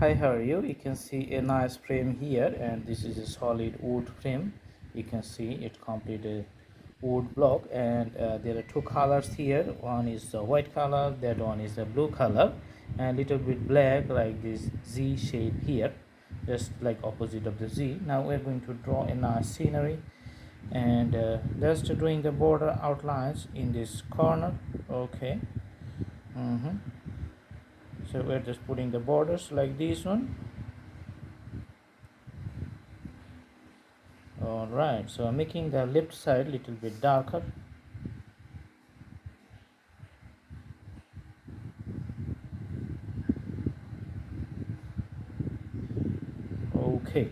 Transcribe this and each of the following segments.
Hi, how are you? You can see a nice frame here, and this is a solid wood frame. You can see it completed wood block, and there are two colors here. One is the white color, that one is the blue color, and little bit black like this Z shape here, just like opposite of the Z. Now we're going to draw a nice scenery, and just drawing the border outlines in this corner. Okay. So we're just putting the borders like this one. Alright, so I'm making the left side a little bit darker. Okay,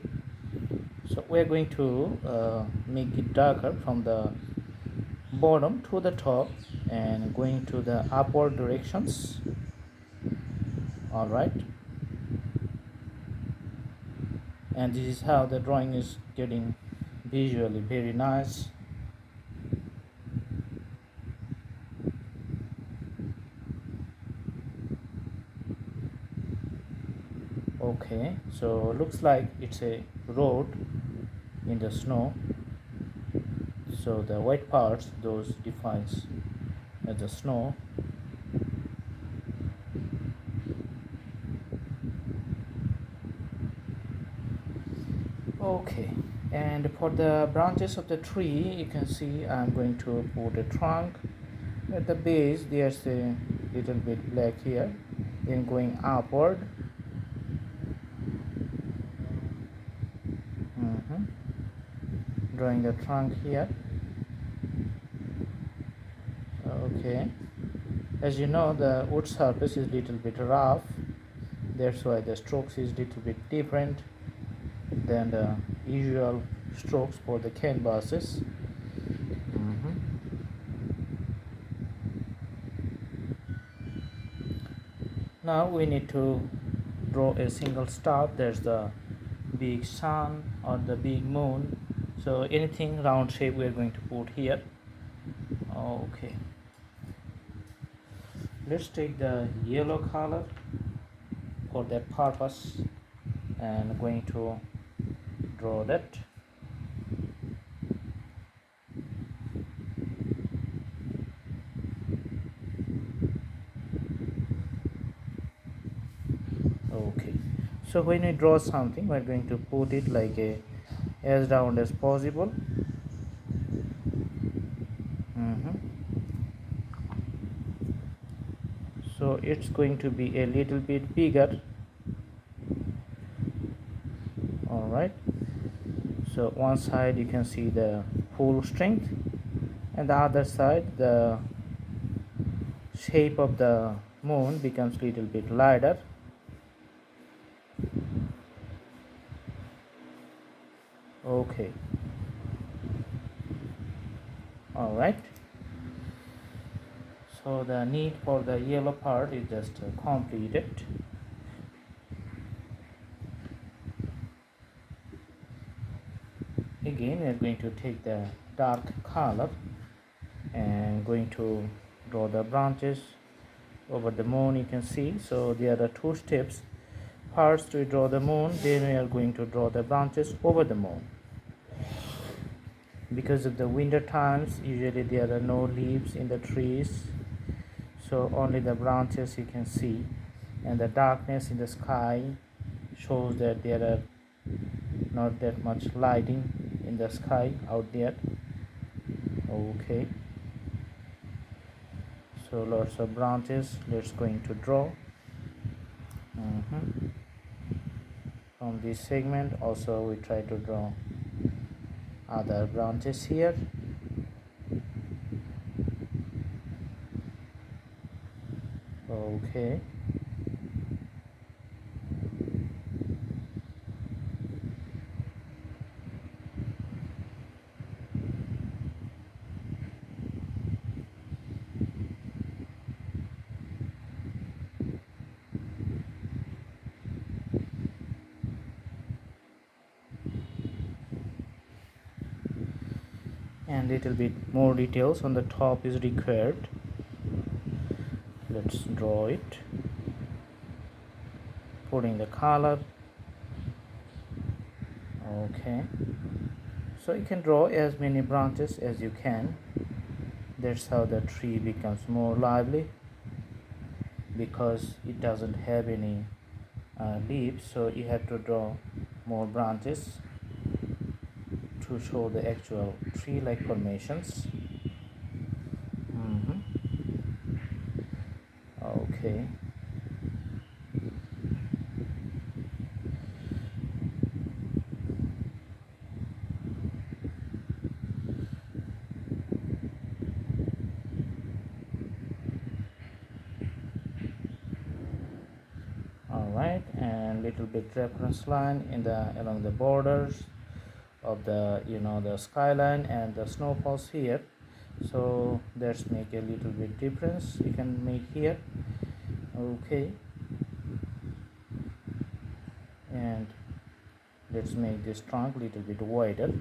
so we're going to make it darker from the bottom to the top and going to the upward directions. Alright, and this is how the drawing is getting visually very nice. Okay, so looks like it's a road in the snow, so the white parts, those defines as the snow. Okay, and for the branches of the tree, you can see I'm going to put a trunk. At the base there's a little bit black here, then going upward. Drawing the trunk here. Okay, as you know, the wood surface is little bit rough, that's why the strokes is little bit different than the usual strokes for the canvases. Now we need to draw a single star. There's the big sun or the big moon, so anything round shape we're going to put here. Okay, let's take the yellow color for that purpose and going to draw that. Okay, so when we draw something, we're going to put it like a as round as possible. So it's going to be a little bit bigger. All right, so one side you can see the full strength, and the other side the shape of the moon becomes little bit lighter. Okay, all right, so the need for the yellow part is just completed. Again, we are going to take the dark color and going to draw the branches over the moon. You can see, so there are two steps. First we draw the moon, then we are going to draw the branches over the moon. Because of the winter times, usually there are no leaves in the trees, so only the branches you can see, and the darkness in the sky shows that there are not that much lighting in the sky out there. Okay, so lots of branches, let's going to draw. From this segment also we try to draw other branches here. Okay, and little bit more details on the top is required. Let's draw it. putting the color. Okay, so you can draw as many branches as you can. That's how the tree becomes more lively, because it doesn't have any leaves, so you have to draw more branches to show the actual tree-like formations. Mhm. Okay. All right, and little bit reference line in the along the borders of the the skyline and the snowfalls here. So let's make a little bit difference you can make here. Okay, and let's make this trunk little bit wider,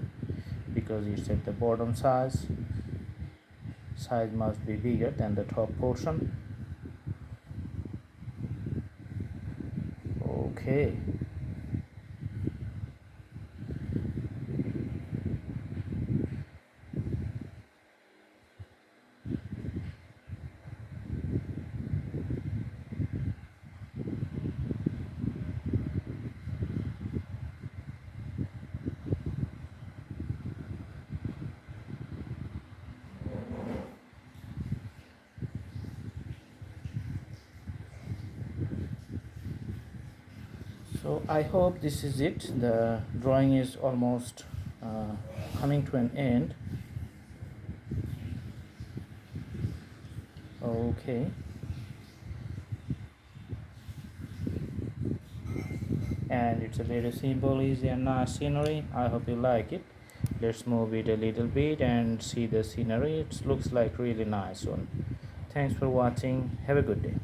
because it's at the bottom size must be bigger than the top portion. Okay. So I hope this is it. The drawing is almost coming to an end. Okay, and it's a very simple, easy and nice scenery. I hope you like it. Let's move it a little bit and see the scenery. It looks like really nice one. Thanks for watching. Have a good day.